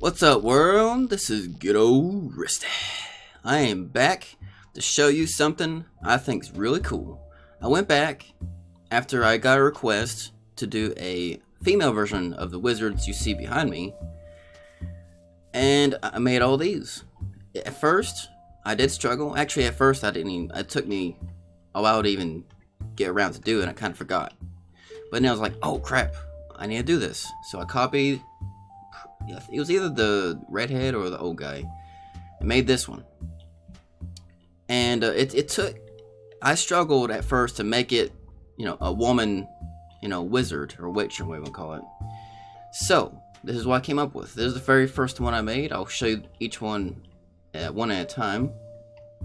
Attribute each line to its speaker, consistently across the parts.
Speaker 1: What's up, world? This is goodorusty. I am back to show you something I think is really cool. I went back after I got a request to do a female version of the wizards you see behind me, and I made all these. At first, I did struggle. Actually, at first, it took me a while to even get around to do it, and I kind of forgot. But then I was like, oh crap, I need to do this. So I copied. It was either the redhead or the old guy. I made this one, and I struggled at first to make it, a woman, wizard or witch or whatever you call it. So this is what I came up with. This is the very first one I made. I'll show you each one one at a time.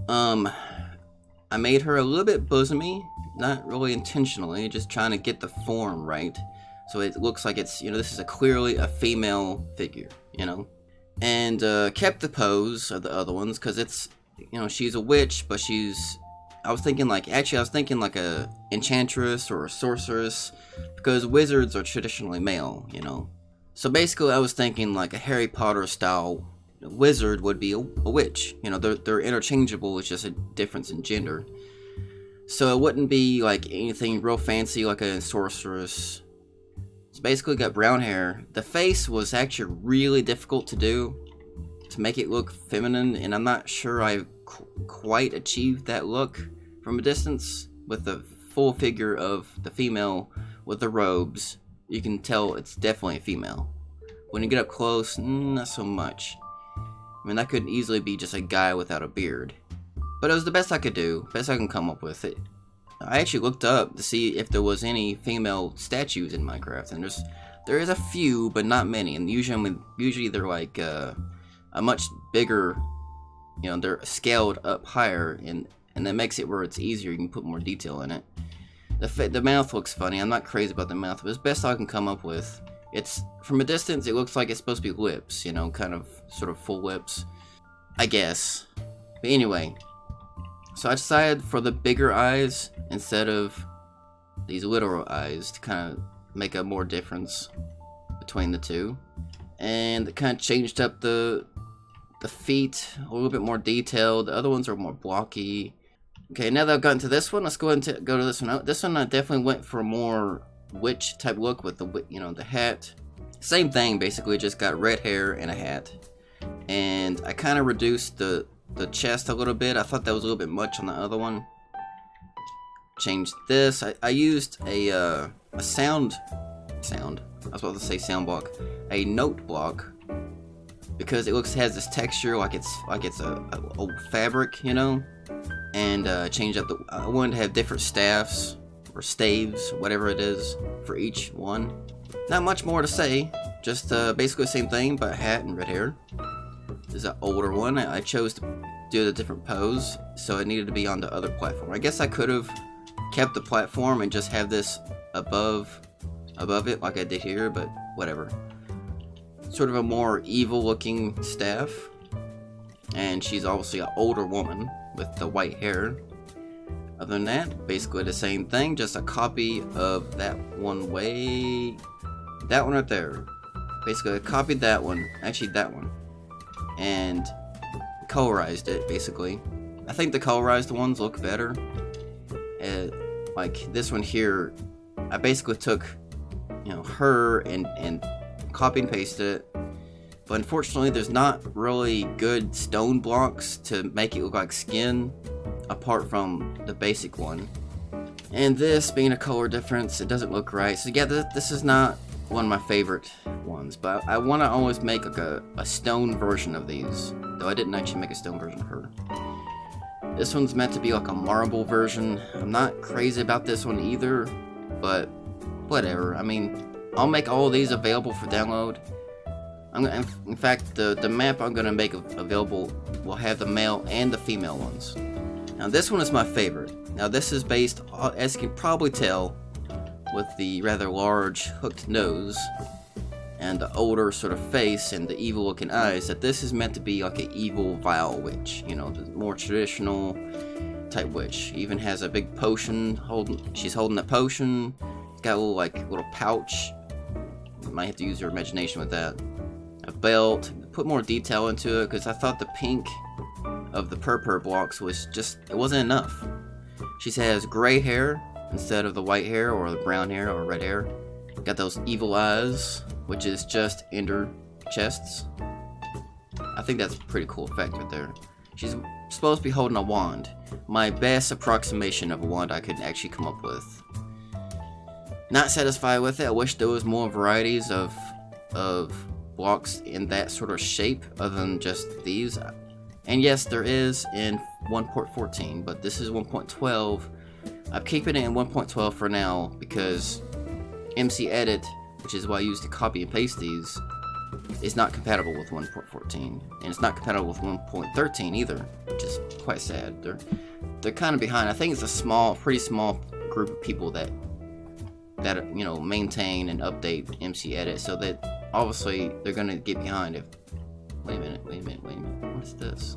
Speaker 1: I made her a little bit bosomy, not really intentionally, just trying to get the form right. So it looks like it's, this is clearly a female figure, and kept the pose of the other ones because it's, she's a witch, but I was thinking like a enchantress or a sorceress, because wizards are traditionally male, So basically I was thinking like a Harry Potter style wizard would be a witch, they're interchangeable, it's just a difference in gender. So it wouldn't be like anything real fancy like a sorceress. It's basically got brown hair. The face was actually really difficult to do, to make it look feminine, and I'm not sure I quite achieved that look from a distance. With the full figure of the female with the robes, you can tell it's definitely a female. When you get up close, not so much. I mean, that could easily be just a guy without a beard. But it was the best I could do, best I can come up with it. I actually looked up to see if there was any female statues in Minecraft, and there is a few, but not many. And usually they're like a much bigger, they're scaled up higher, and that makes it where it's easier. You can put more detail in it. The mouth looks funny. I'm not crazy about the mouth, but it's best I can come up with. It's from a distance, it looks like it's supposed to be lips, kind of sort of full lips, I guess. But anyway. So I decided for the bigger eyes instead of these literal eyes to kind of make a more difference between the two. And it kind of changed up the feet, a little bit more detailed. The other ones are more blocky. Okay, now that I've gotten to this one, let's go ahead and go to this one. This one I definitely went for a more witch type look with the, the hat. Same thing, basically, just got red hair and a hat. And I kind of reduced the chest a little bit. I thought that was a little bit much on the other one. Changed this. I used a sound. I was about to say sound block. A note block, because it has this texture like it's a fabric, And changed up I wanted to have different staffs or staves, whatever it is, for each one. Not much more to say. Just basically the same thing, but a hat and red hair. This is an older one. I chose to do the different pose, so it needed to be on the other platform. I guess I could have kept the platform and just have this above it like I did here, but whatever. Sort of a more evil looking staff, and she's obviously an older woman with the white hair. Other than that, basically the same thing, just a copy of that one right there. Basically I copied that one, actually that one, and colorized it, basically. I think the colorized ones look better. Like this one here, I basically took, her and copy and pasted it. But unfortunately, there's not really good stone blocks to make it look like skin, apart from the basic one. And this being a color difference, it doesn't look right. So yeah, this is not one of my favorite ones, but I want to always make like a stone version of these, though I didn't actually make a stone version of her. This one's meant to be like a marble version. I'm not crazy about this one either, but whatever. I mean, I'll make all of these available for download. In fact, the map I'm going to make available will have the male and the female ones. Now this one is my favorite. Now this is based, as you can probably tell, with the rather large hooked nose and the older sort of face and the evil looking eyes, that this is meant to be like an evil, vile witch, the more traditional type witch. She even has a big potion, she's holding a potion. It's got a little pouch. You might have to use your imagination with that. A belt, put more detail into it because I thought the pink of the purple blocks was just, it wasn't enough. She has gray hair instead of the white hair or the brown hair or red hair. Got those evil eyes, which is just ender chests. I think that's a pretty cool effect right there. She's supposed to be holding a wand. My best approximation of a wand I could actually come up with. Not satisfied with it. I wish there was more varieties of blocks in that sort of shape other than just these. And yes, there is in 1.14, but this is 1.12. I'm keeping it in 1.12 for now because MC Edit, which is what I use to copy and paste these, is not compatible with 1.14, and it's not compatible with 1.13 either, which is quite sad. They're kind of behind. I think it's a pretty small group of people that you know, maintain and update MC Edit, so that obviously they're gonna get behind if. Wait a minute. What's this?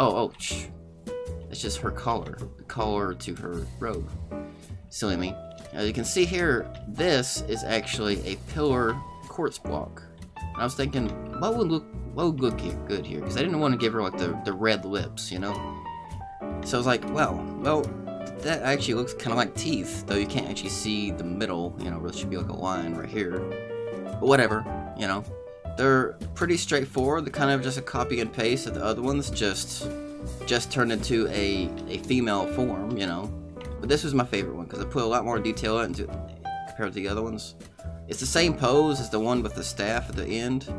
Speaker 1: Oh, shh. It's just her collar. The collar to her robe. Silly me. As you can see here, this is actually a pillar quartz block. And I was thinking, what would look good here? Because I didn't want to give her like the red lips, you know? So I was like, well, that actually looks kind of like teeth, though you can't actually see the middle, you know, there should be like a line right here. But whatever, you know. They're pretty straightforward. They're kind of just a copy and paste of the other ones, just turned into a female form, you know. But this was my favorite one because I put a lot more detail into compared to the other ones. It's the same pose as the one with the staff at the end,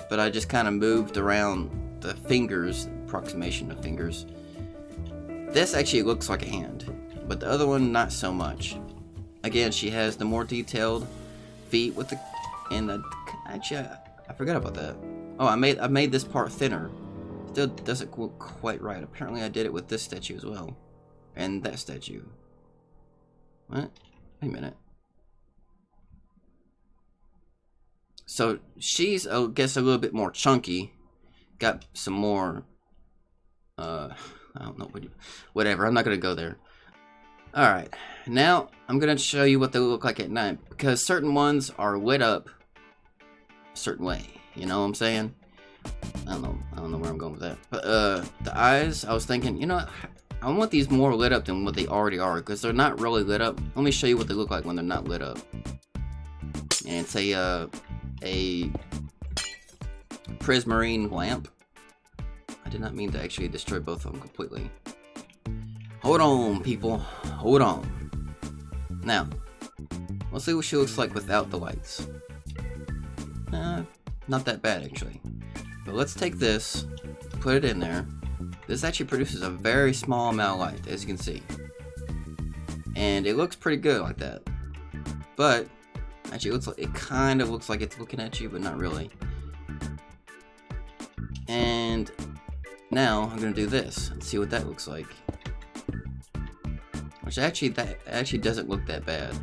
Speaker 1: but I just kind of moved around the fingers, approximation of fingers. This actually looks like a hand, but the other one not so much. Again, she has the more detailed feet with the, and the, actually I forgot about that. Oh, I made this part thinner. Still doesn't look quite right. Apparently I did it with this statue as well, and that statue. What? Wait a minute. So she's, I guess, a little bit more chunky. Got some more, I don't know, whatever. I'm not gonna go there. Alright, now I'm gonna show you what they look like at night, because certain ones are lit up a certain way. You know what I'm saying? I don't know where I'm going with that. But the eyes, I was thinking, you know, I want these more lit up than what they already are, because they're not really lit up. Let me show you what they look like when they're not lit up. And it's a prismarine lamp. I did not mean to actually destroy both of them completely. Hold on, people. Hold on. Now, let's see what she looks like without the lights. Not that bad, actually. But let's take this, put it in there. This actually produces a very small amount of light, as you can see. And it looks pretty good like that. But, actually, it kind of looks like it's looking at you, but not really. And now, I'm going to do this and see what that looks like. Which actually, that actually doesn't look that bad.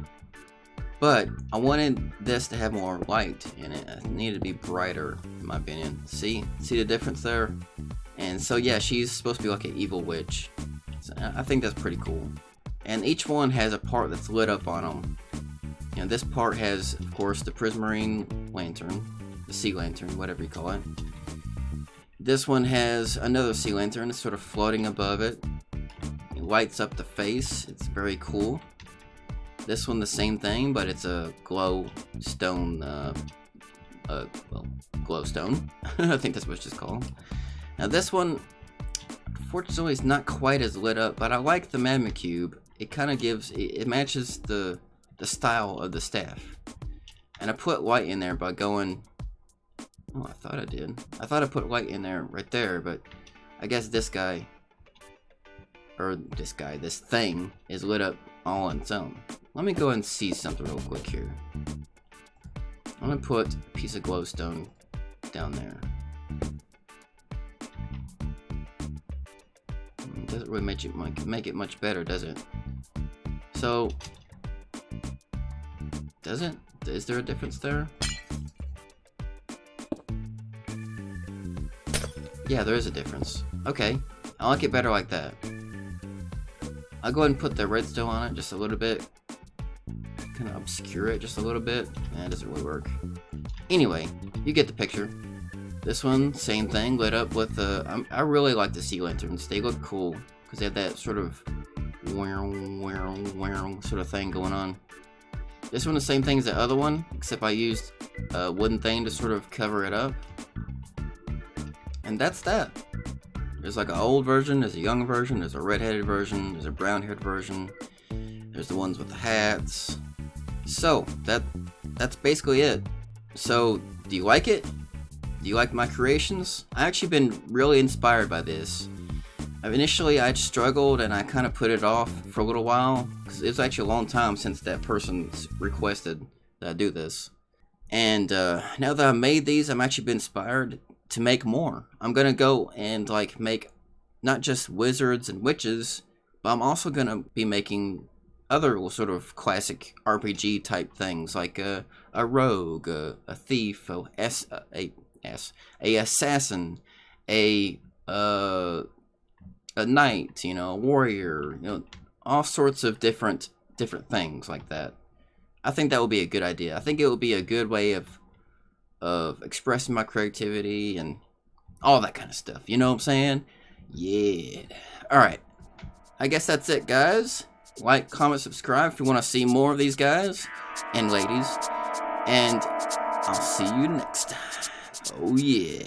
Speaker 1: But I wanted this to have more light in it. It needed to be brighter, in my opinion. See the difference there? And so yeah, she's supposed to be like an evil witch. So I think that's pretty cool. And each one has a part that's lit up on them. You know, this part has, of course, the prismarine lantern, the sea lantern, whatever you call it. This one has another sea lantern that's sort of floating above it. It lights up the face. It's very cool. This one the same thing, but it's a glowstone, glowstone. I think that's what it's just called. Now this one, unfortunately, is not quite as lit up, but I like the magma cube. It kind of gives, it matches the style of the staff. And I put light in there by going, oh, I thought I did. I thought I put light in there right there, but I guess this guy, or this thing is lit up all on its own. Let me go and see something real quick here. I'm gonna put a piece of glowstone down there. It doesn't really make it much better, does it? So, is there a difference there? Yeah, there is a difference. Okay, I like it better like that. I'll go ahead and put the redstone on it just a little bit. Kind of obscure it just a little bit. It doesn't really work. Anyway, you get the picture. This one, same thing, lit up with I really like the sea lanterns. They look cool because they have that sort of sort of thing going on. This one, the same thing as the other one, except I used a wooden thing to sort of cover it up. And that's that. There's like an old version, there's a young version, there's a red-headed version, there's a brown-haired version, there's the ones with the hats. So, that's basically it. So, do you like it? Do you like my creations? I've actually been really inspired by this. Initially, I struggled and I kind of put it off for a little while, because it was actually a long time since that person requested that I do this. And now that I've made these, I'm actually been inspired to make more. I'm gonna go and like make not just wizards and witches, but I'm also gonna be making other sort of classic RPG type things like a rogue, a thief, a assassin, a knight, you know, a warrior, you know, all sorts of different things like that. I think that would be a good idea. I think it would be a good way of expressing my creativity and all that kind of stuff. You know what I'm saying? Yeah. Alright. I guess that's it, guys. Like, comment, subscribe if you want to see more of these guys and ladies. And I'll see you next time. Oh, yeah.